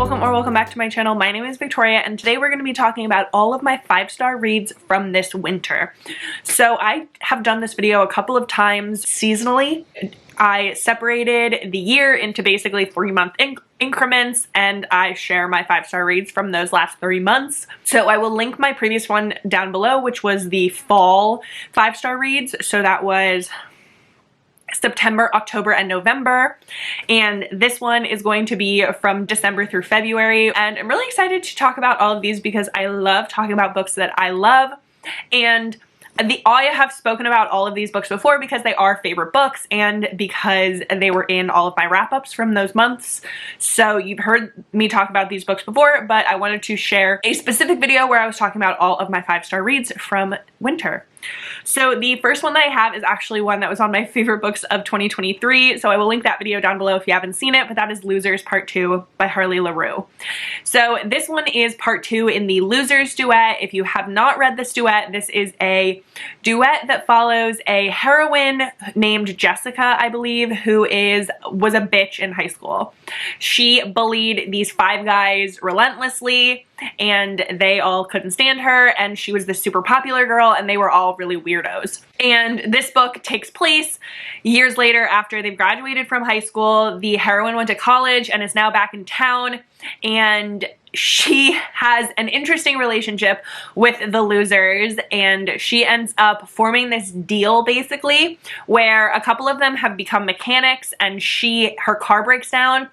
welcome back to my channel. My name is Victoria and today we're going to be talking about all of my 5-star reads from this winter. So I have done this video a couple of times seasonally. I separated the year into basically 3-month increments and I share my 5-star reads from those last 3 months. So I will link my previous one down below, which was the fall 5-star reads. So that was September, October, and November, and this one is going to be from December through February, and I'm really excited to talk about all of these because I love talking about books that I love, and I have spoken about all of these books before because they are favorite books and because they were in all of my wrap-ups from those months. So you've heard me talk about these books before, but I wanted to share a specific video where I was talking about all of my 5-star reads from winter. So the first one that I have is actually one that was on my favorite books of 2023, so I will link that video down below if you haven't seen it, but that is Losers Part 2 by Harley LaRue. So this one is part 2 in the Losers duet. If you have not read this duet, this is a duet that follows a heroine named Jessica, I believe, who was a bitch in high school. She bullied these 5 guys relentlessly, and they all couldn't stand her, and she was the super popular girl, and they were all really weirdos. And this book takes place years later after they've graduated from high school. The heroine went to college and is now back in town, and she has an interesting relationship with the losers, and she ends up forming this deal basically where a couple of them have become mechanics, and her car breaks down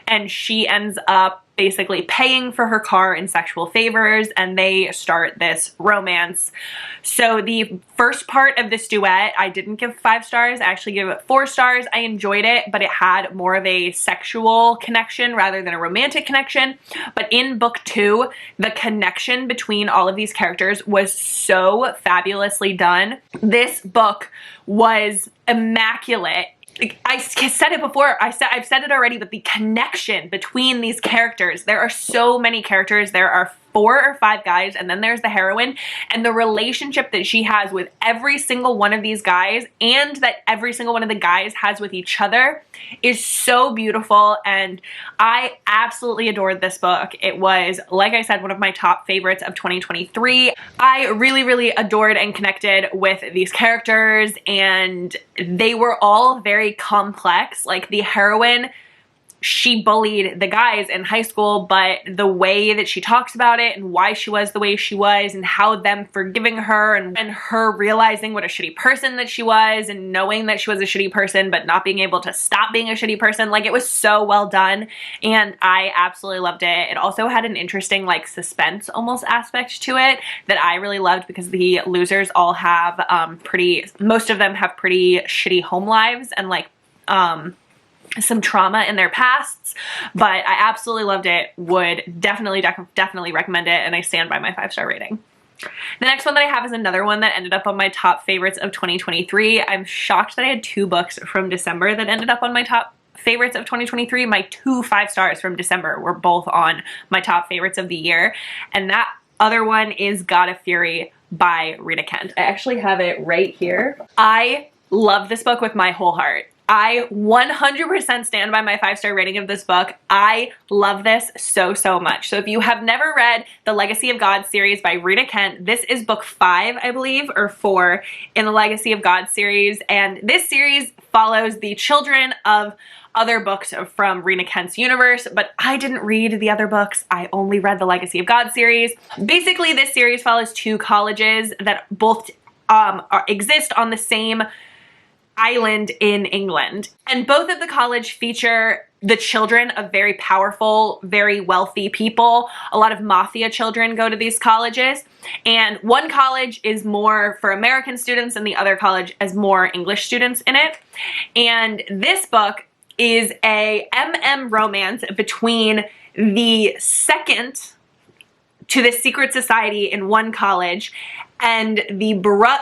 and she ends up basically paying for her car in sexual favors, and they start this romance. So the first part of this duet, I didn't give 5 stars, I actually gave it 4 stars. I enjoyed it, but it had more of a sexual connection rather than a romantic connection. But in book 2, the connection between all of these characters was so fabulously done. This book was immaculate. I said it before, I've said it already, but the connection between these characters, there are so many characters. There are 4 or 5 guys, and then there's the heroine, and the relationship that she has with every single one of these guys and that every single one of the guys has with each other is so beautiful, and I absolutely adored this book. It was, like I said, one of my top favorites of 2023. I really adored and connected with these characters, and they were all very complex. Like the heroine, she bullied the guys in high school, but the way that she talks about it and why she was the way she was and how them forgiving her and her realizing what a shitty person that she was and knowing that she was a shitty person but not being able to stop being a shitty person, like it was so well done and I absolutely loved it. It also had an interesting like suspense almost aspect to it that I really loved because the losers all have most of them have pretty shitty home lives and like some trauma in their pasts, but I absolutely loved it. Would definitely recommend it, and I stand by my 5-star rating. The next one that I have is another one that ended up on my top favorites of 2023. I'm shocked that I had 2 books from December that ended up on my top favorites of 2023. My 2 5 stars from December were both on my top favorites of the year, and that other one is God of Fury by Rita Kent. I actually have it right here. I love this book with my whole heart. I 100% stand by my 5-star rating of this book. I love this so much. So if you have never read the Legacy of God series by Rita Kent, this is book 5, I believe, or 4 in the Legacy of God series. And this series follows the children of other books from Rita Kent's universe, but I didn't read the other books. I only read the Legacy of God series. Basically, this series follows 2 colleges that both exist on the same island in England, and both of the college feature the children of very powerful, very wealthy people. A lot of mafia children go to these colleges, and one college is more for American students and the other college has more English students in it. And this book is a romance between the second to the secret society in one college and the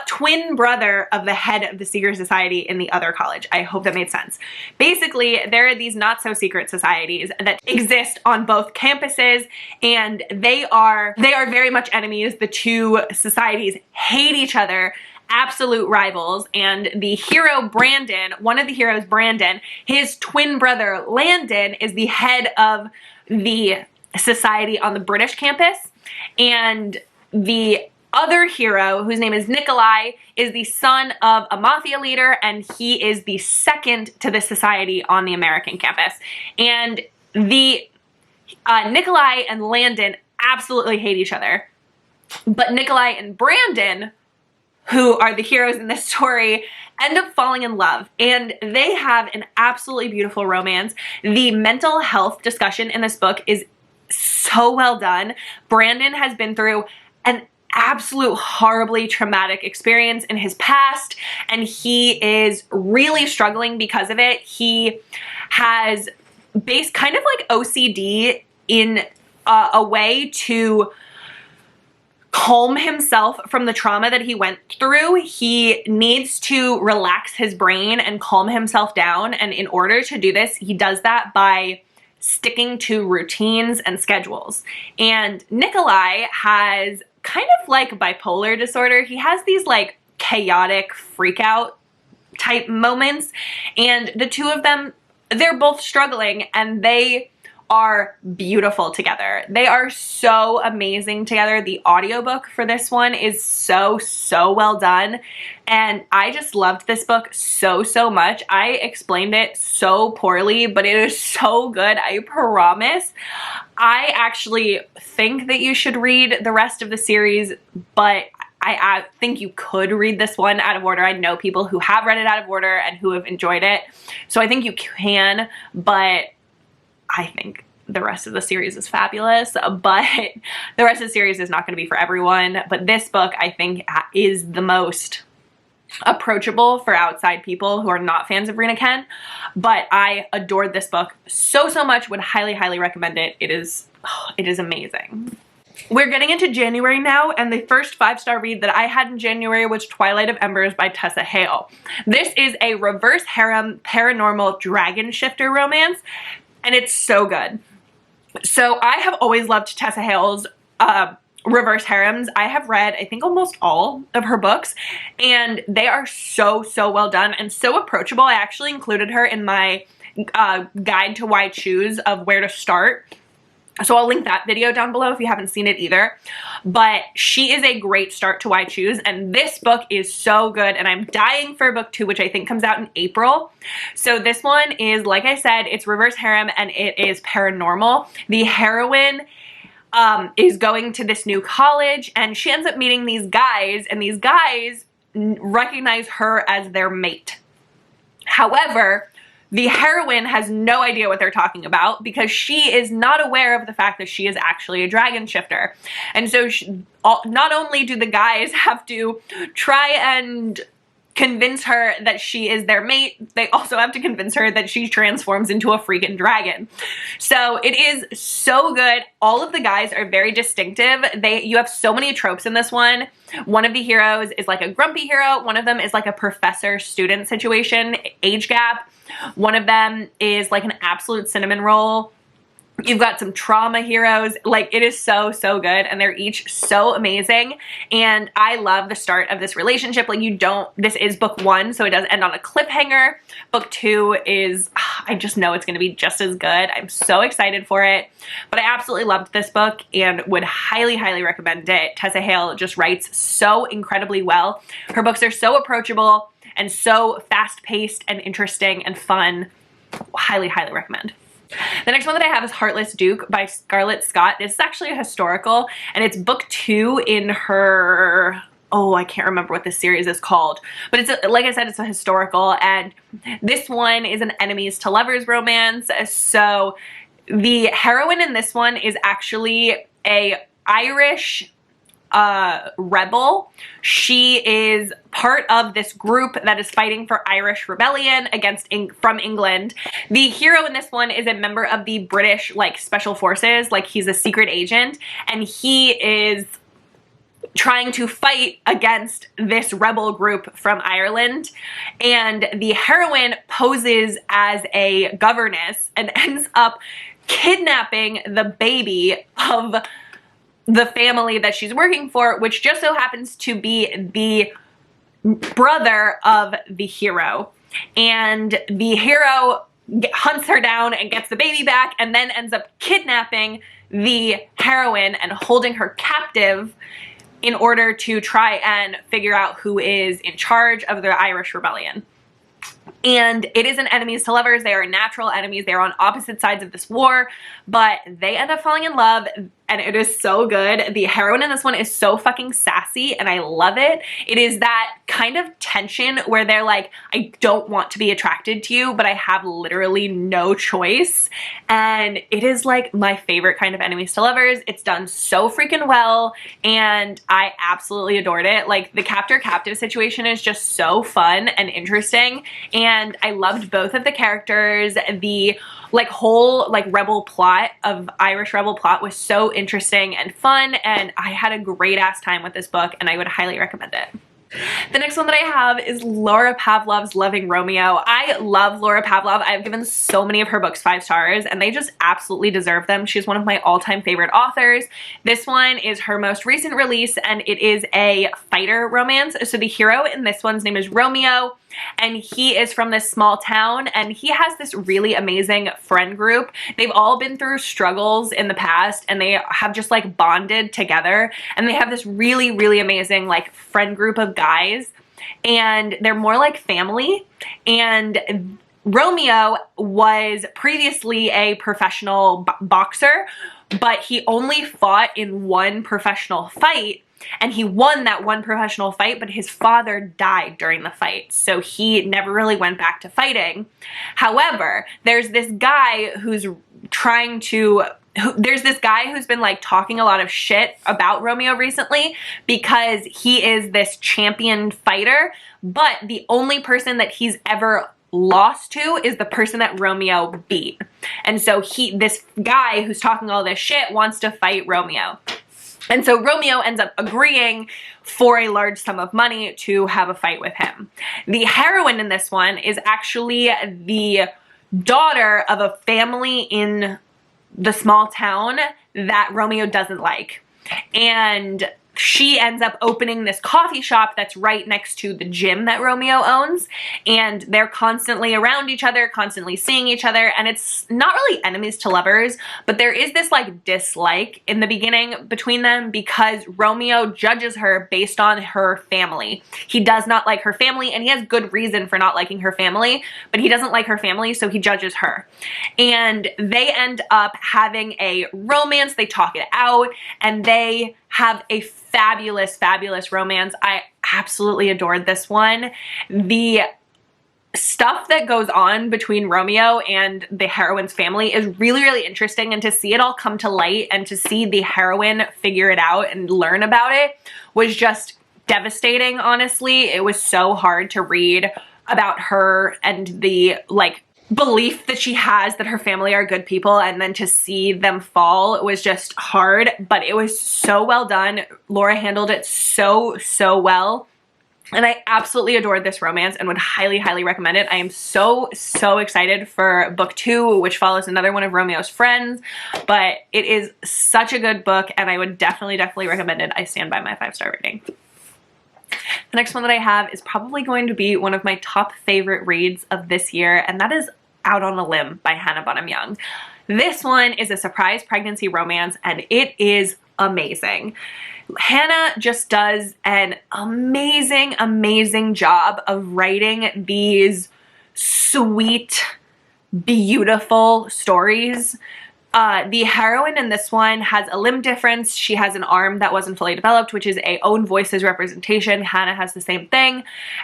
twin brother of the head of the secret society in the other college. I hope that made sense. Basically, there are these not so secret societies that exist on both campuses, and they are very much enemies. The 2 societies hate each other, absolute rivals, and the hero Brandon, one of the heroes Brandon, his twin brother Landon is the head of the society on the British campus, and the other hero, whose name is Nikolai, is the son of a mafia leader, and he is the second to this society on the American campus. And the Nikolai and Landon absolutely hate each other. But Nikolai and Brandon, who are the heroes in this story, end up falling in love, and they have an absolutely beautiful romance. The mental health discussion in this book is so well done. Brandon has been through an absolute horribly traumatic experience in his past, and he is really struggling because of it. He has kind of like OCD in a way to calm himself from the trauma that he went through. He needs to relax his brain and calm himself down, and in order to do this, he does that by sticking to routines and schedules. And Nikolai has kind of like bipolar disorder. He has these like chaotic freak out type moments, and the two of them, they're both struggling, and they are beautiful together. They are so amazing together. The audiobook for this one is so well done, and I just loved this book so much. I explained it so poorly, but it is so good, I promise. I actually think that you should read the rest of the series, but I think you could read this one out of order. I know people who have read it out of order and who have enjoyed it, so I think you can, but I think the rest of the series is fabulous, but the rest of the series is not going to be for everyone. But this book, I think, is the most approachable for outside people who are not fans of Rena Ken. But I adored this book so much, would highly recommend it. It is amazing. We're getting into January now, and the first 5-star read that I had in January was Twilight of Embers by Tessa Hale. This is a reverse harem paranormal dragon shifter romance, and it's so good. So I have always loved Tessa Hale's reverse harems. I have read, I think, almost all of her books, and they are so well done and so approachable. I actually included her in my guide to why choose of where to start. So I'll link that video down below if you haven't seen it either. But she is a great start to why choose, and this book is so good, and I'm dying for book 2, which I think comes out in April. So this one is, like I said, it's reverse harem, and it is paranormal. The heroine is going to this new college, and she ends up meeting these guys, and these guys recognize her as their mate. However, the heroine has no idea what they're talking about because she is not aware of the fact that she is actually a dragon shifter. And so not only do the guys have to try and convince her that she is their mate, they also have to convince her that she transforms into a freaking dragon. So it is so good. All of the guys are very distinctive. You have so many tropes in this one. One of the heroes is like a grumpy hero. One of them is like a professor-student situation, age gap. One of them is like an absolute cinnamon roll. You've got some trauma heroes. Like, it is so good, and they're each so amazing. And I love the start of this relationship. Like, this is book 1, so it does end on a cliffhanger. Book 2 is, I just know it's going to be just as good. I'm so excited for it. But I absolutely loved this book and would highly recommend it. Tessa Hale just writes so incredibly well. Her books are so approachable and so fast-paced and interesting and fun. Highly recommend. The next one that I have is Heartless Duke by Scarlett Scott. This is actually a historical, and it's book 2 in her, I can't remember what this series is called, but it's like I said, it's a historical, and this one is an enemies to lovers romance. So the heroine in this one is actually a Irish rebel. She is part of this group that is fighting for Irish rebellion from England. The hero in this one is a member of the British special forces. He's a secret agent, and he is trying to fight against this rebel group from Ireland. And the heroine poses as a governess and ends up kidnapping the baby of the family that she's working for, which just so happens to be the brother of the hero. And the hero hunts her down and gets the baby back, and then ends up kidnapping the heroine and holding her captive in order to try and figure out who is in charge of the Irish Rebellion. And it isn't enemies to lovers. They are natural enemies. They're on opposite sides of this war, but they end up falling in love, and it is so good. The heroine in this one is so fucking sassy, and I love it. It is that kind of tension where they're like, I don't want to be attracted to you, but I have literally no choice. And it is like my favorite kind of enemies to lovers. It's done so freaking well, and I absolutely adored it. Like, the captor-captive situation is just so fun and interesting, and I loved both of the characters. The like whole like rebel plot of Irish rebel plot was so interesting and fun, and I had a great ass time with this book, and I would highly recommend it. The next one that I have is Laura Pavlov's Loving Romeo. I love Laura Pavlov. I've given so many of her books 5 stars, and they just absolutely deserve them. She's one of my all-time favorite authors. This one is her most recent release, and it is a fighter romance. So the hero in this one's name is Romeo, and he is from this small town, and he has this really amazing friend group. They've all been through struggles in the past, and they have just like bonded together, and they have this really, really amazing like friend group of guys, and they're more like family. And Romeo was previously a professional boxer, but he only fought in one professional fight, and he won that one professional fight, but his father died during the fight, so he never really went back to fighting. However, there's this guy who's been like talking a lot of shit about Romeo recently because he is this champion fighter, but the only person that he's ever lost to is the person that Romeo beat. And so this guy who's talking all this shit wants to fight Romeo. And so Romeo ends up agreeing for a large sum of money to have a fight with him. The heroine in this one is actually the daughter of a family in the small town that Romeo doesn't like. And she ends up opening this coffee shop that's right next to the gym that Romeo owns, and they're constantly around each other, constantly seeing each other, and it's not really enemies to lovers, but there is this like dislike in the beginning between them because Romeo judges her based on her family. He does not like her family, and he has good reason for not liking her family, but he doesn't like her family, so he judges her. And they end up having a romance, they talk it out, and they have a fabulous, fabulous romance. I absolutely adored this one. The stuff that goes on between Romeo and the heroine's family is really, really interesting, and to see it all come to light and to see the heroine figure it out and learn about it was just devastating, honestly. It was so hard to read about her and the like belief that she has that her family are good people, and then to see them fall was just hard, but it was so well done. Laura handled it so, so well, and I absolutely adored this romance and would highly, highly recommend it. I am so, so excited for book 2, which follows another one of Romeo's friends, but it is such a good book, and I would definitely, definitely recommend it. I stand by my 5-star rating. The next one that I have is probably going to be one of my top favorite reads of this year, and that is Out on a Limb by Hannah Bonham Young. This one is a surprise pregnancy romance, and it is amazing. Hannah just does an amazing, amazing job of writing these sweet, beautiful stories. The heroine in this one has a limb difference. She has an arm that wasn't fully developed, which is a own voices representation. Hannah has the same thing.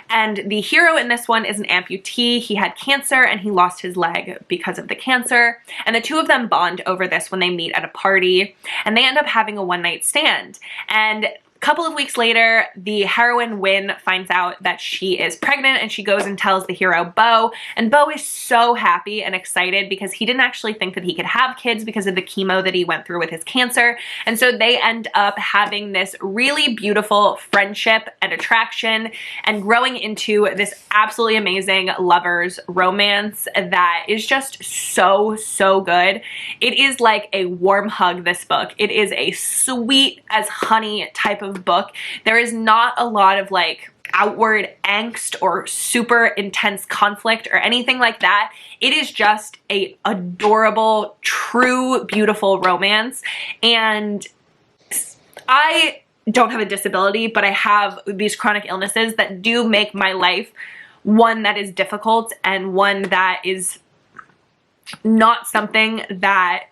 And the hero in this one is an amputee. He had cancer and he lost his leg because of the cancer. And the two of them bond over this when they meet at a party, and they end up having a one-night stand. And a couple of weeks later, the heroine, Wynn, finds out that she is pregnant, and she goes and tells the hero, Beau, and Beau is so happy and excited because he didn't actually think that he could have kids because of the chemo that he went through with his cancer. And so they end up having this really beautiful friendship and attraction and growing into this absolutely amazing lovers romance that is just so, so good. It is like a warm hug, this book. It is a sweet as honey type of book. There is not a lot of like outward angst or super intense conflict or anything like that. It is just a adorable, true, beautiful romance. And I don't have a disability, but I have these chronic illnesses that do make my life one that is difficult and one that is not something that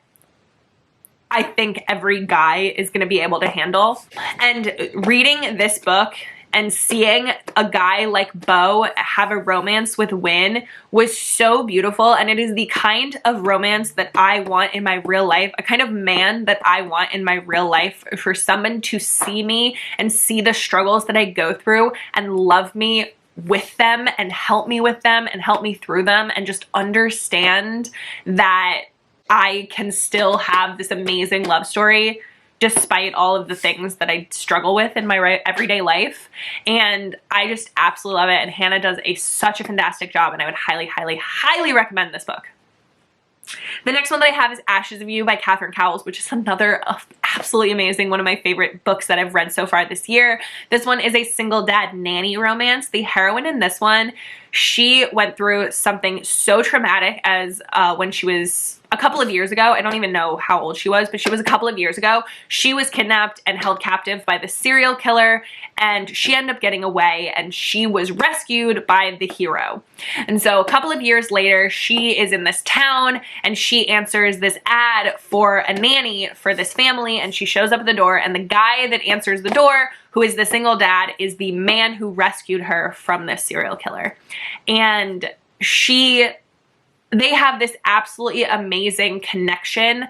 I think every guy is going to be able to handle. And reading this book and seeing a guy like Bo have a romance with Win was so beautiful, and it is the kind of romance that I want in my real life, a kind of man that I want in my real life, for someone to see me and see the struggles that I go through and love me with them and help me with them and help me through them and just understand that I can still have this amazing love story despite all of the things that I struggle with in my everyday life. And I just absolutely love it. And Hannah does such a fantastic job, and I would highly, highly, highly recommend this book. The next one that I have is Ashes of You by Catherine Cowles, which is another absolutely amazing, one of my favorite books that I've read so far this year. This one is a single dad nanny romance. The heroine in this one, she went through something so traumatic as when she was a couple of years ago. I don't even know how old she was, but she was a couple of years ago. She was kidnapped and held captive by the serial killer, and she ended up getting away, and she was rescued by the hero. And so a couple of years later, she is in this town and she answers this ad for a nanny for this family, and she shows up at the door, and the guy that answers the door, who is the single dad, is the man who rescued her from this serial killer. And they have this absolutely amazing connection,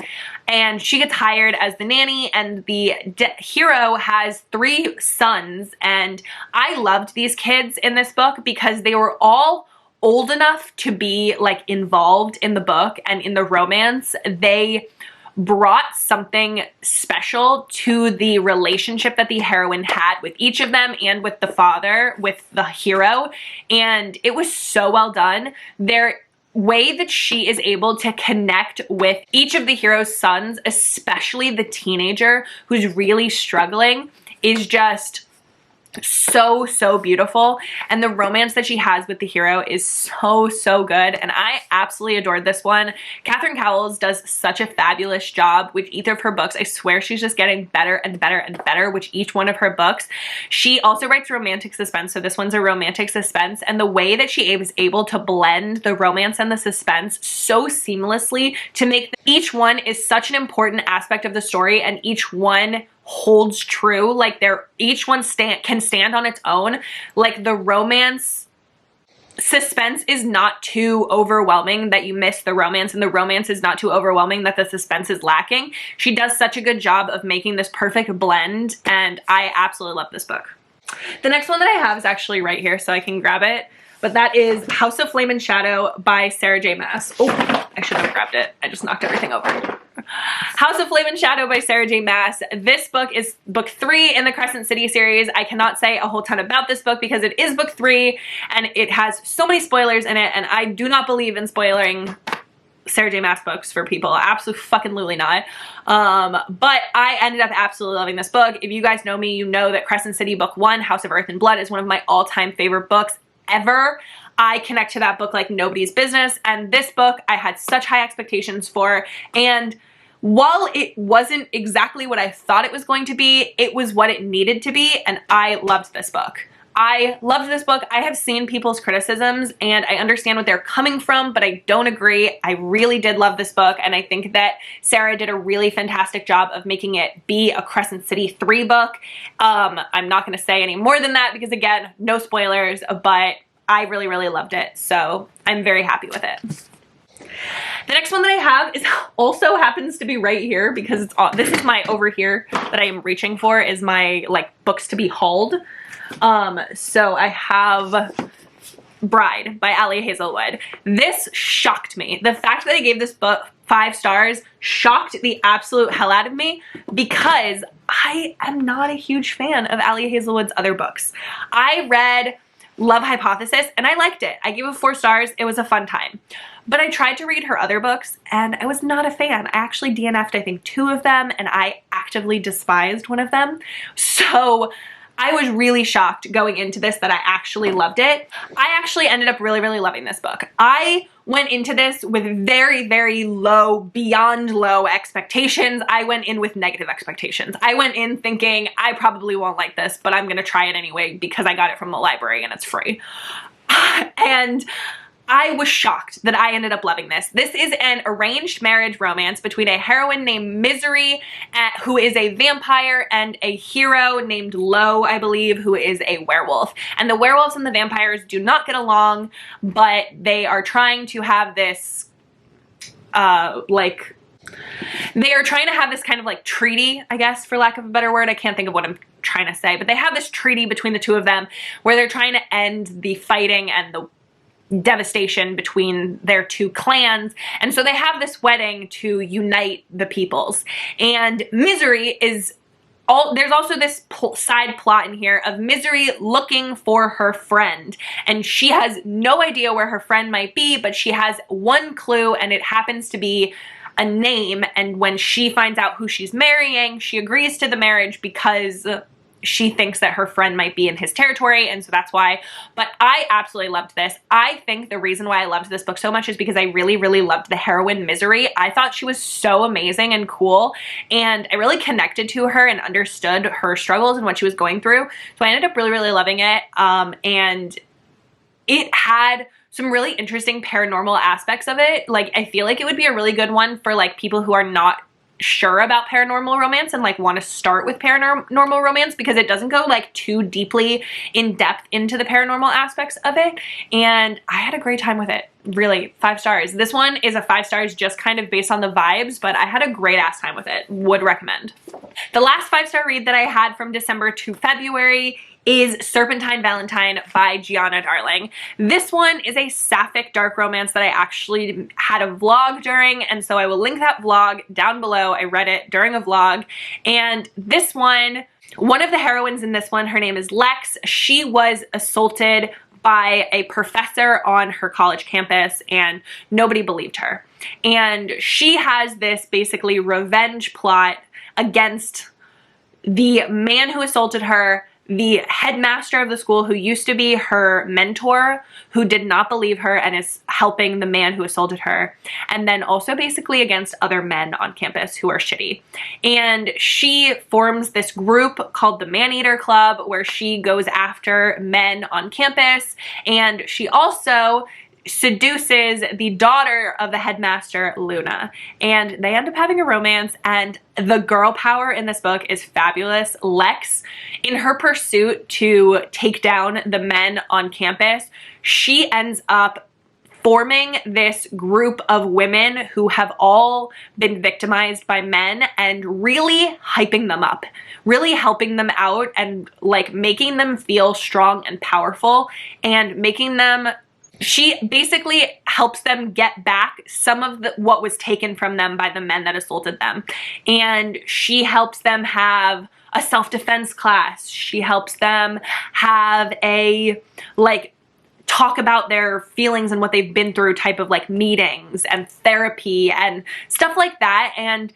and she gets hired as the nanny, and the hero has 3 sons. And I loved these kids in this book because they were all old enough to be like involved in the book and in the romance. They brought something special to the relationship that the heroine had with each of them and with the father, with the hero, and it was so well done. Their way that she is able to connect with each of the hero's sons, especially the teenager who's really struggling, is just so beautiful. And the romance that she has with the hero is so good, and I absolutely adored this one. Catherine Cowles does such a fabulous job with each of her books. I swear she's just getting better and better and better with each one of her books. She also writes romantic suspense, so this one's a romantic suspense, and the way that she was able to blend the romance and the suspense so seamlessly to make each one is such an important aspect of the story, and each one holds true. Like each one can stand on its own. Like the romance suspense is not too overwhelming that you miss the romance, and the romance is not too overwhelming that the suspense is lacking. She does such a good job of making this perfect blend, and I absolutely love this book. The next one that I have is actually right here, so I can grab it. But that is House of Flame and Shadow by Sarah J. Maas. Oh, I shouldn't have grabbed it. I just knocked everything over. House of Flame and Shadow by Sarah J. Maas. This book is book 3 in the Crescent City series. I cannot say a whole ton about this book because it is book 3 and it has so many spoilers in it, and I do not believe in spoiling Sarah J. Maas books for people. Absolutely fucking not. But I ended up absolutely loving this book. If you guys know me, you know that Crescent City book 1, House of Earth and Blood, is one of my all-time favorite books ever. I connect to that book like nobody's business, and this book I had such high expectations for, and while it wasn't exactly what I thought it was going to be, it was what it needed to be, and I loved this book. I loved this book. I have seen people's criticisms and I understand what they're coming from, but I don't agree. I really did love this book, and I think that Sarah did a really fantastic job of making it be a Crescent City 3 book. I'm not going to say any more than that because, again, no spoilers, but I really loved it, so I'm very happy with it. The next one that I have also happens to be right here because this is my over here that I am reaching for is my like books to be hauled. So I have Bride by Ali Hazelwood. This shocked me. The fact that I gave this book 5 stars shocked the absolute hell out of me because I am not a huge fan of Ali Hazelwood's other books. I read Love Hypothesis and I liked it. I gave it 4 stars. It was a fun time. But I tried to read her other books and I was not a fan. I actually DNF'd I think 2 of them and I actively despised one of them. So I was really shocked going into this that I actually loved it. I actually ended up really, really loving this book. I went into this with very, very low, beyond low expectations. I went in with negative expectations. I went in thinking I probably won't like this, but I'm gonna try it anyway because I got it from the library and it's free. And I was shocked that I ended up loving this. This is an arranged marriage romance between a heroine named Misery, who is a vampire, and a hero named Lo, I believe, who is a werewolf. And the werewolves and the vampires do not get along, but they are trying to have this, they are trying to have this kind of like treaty, I guess, for lack of a better word. I can't think of what I'm trying to say, but they have this treaty between the two of them where they're trying to end the fighting and the devastation between their two clans. And so they have this wedding to unite the peoples. And Misery is there's also this side plot in here of Misery looking for her friend, and she has no idea where her friend might be, but she has one clue, and it happens to be a name. And when she finds out who she's marrying, she agrees to the marriage because she thinks that her friend might be in his territory, and so that's why. But I absolutely loved this. I think the reason why I loved this book so much is because I really, really loved the heroine Misery. I thought she was so amazing and cool, and I really connected to her and understood her struggles and what she was going through. So I ended up really, really loving it, and it had some really interesting paranormal aspects of it. Like, I feel like it would be a really good one for like people who are not sure about paranormal romance and like want to start with paranormal romance, because it doesn't go like too deeply in depth into the paranormal aspects of it. And I had a great time with it. Really, 5 stars. This one is a 5 stars just kind of based on the vibes, but I had a great ass time with it. Would recommend. The last 5-star read that I had from December to February is Serpentine Valentine by Gianna Darling. This one is a sapphic dark romance that I actually had a vlog during, and so I will link that vlog down below. I read it during a vlog, and this one of the heroines in this one, her name is Lex. She was assaulted by a professor on her college campus, and nobody believed her. And she has this basically revenge plot against the man who assaulted her, the headmaster of the school who used to be her mentor, who did not believe her and is helping the man who assaulted her, and then also basically against other men on campus who are shitty. And she forms this group called the Man-Eater Club, where she goes after men on campus, and she also seduces the daughter of the headmaster, Luna, and they end up having a romance. And the girl power in this book is fabulous. Lex, in her pursuit to take down the men on campus, she ends up forming this group of women who have all been victimized by men and really hyping them up, really helping them out, and like making them feel strong and powerful, and making them, she basically helps them get back some of what was taken from them by the men that assaulted them. And she helps them have a self-defense class. She helps them have a, like, talk about their feelings and what they've been through type of like meetings and therapy and stuff like that. And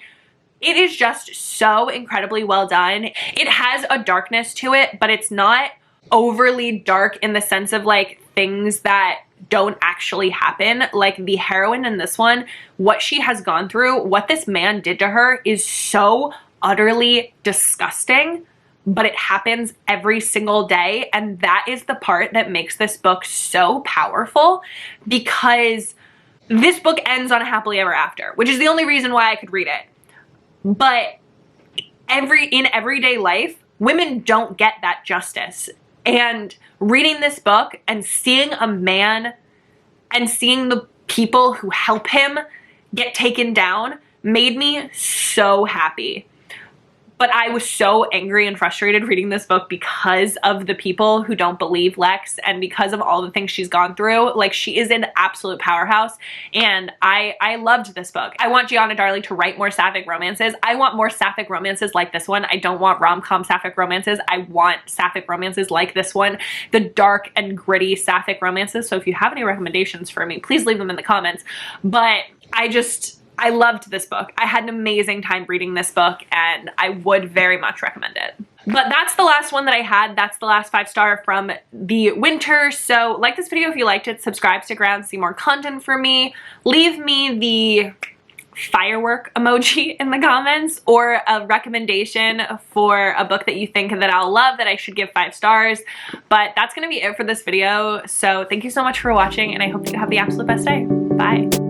it is just so incredibly well done. It has a darkness to it, but it's not overly dark in the sense of like things that don't actually happen. Like the heroine in this one, what she has gone through, what this man did to her is so utterly disgusting, but it happens every single day. And that is the part that makes this book so powerful, because this book ends on a happily ever after, which is the only reason why I could read it. But in everyday life, women don't get that justice. And reading this book and seeing a man and seeing the people who help him get taken down made me so happy. But I was so angry and frustrated reading this book because of the people who don't believe Lex and because of all the things she's gone through. Like, she is an absolute powerhouse, and I loved this book. I want Gianna Darling to write more sapphic romances. I want more sapphic romances like this one. I don't want rom-com sapphic romances. I want sapphic romances like this one, the dark and gritty sapphic romances. So if you have any recommendations for me, please leave them in the comments. But I I loved this book. I had an amazing time reading this book, and I would very much recommend it. But that's the last one that I had. That's the last 5-star from the winter. So like this video if you liked it, subscribe, stick around, see more content from me. Leave me the firework emoji in the comments, or a recommendation for a book that you think that I'll love that I should give 5 stars. But that's gonna be it for this video. So thank you so much for watching, and I hope you have the absolute best day. Bye.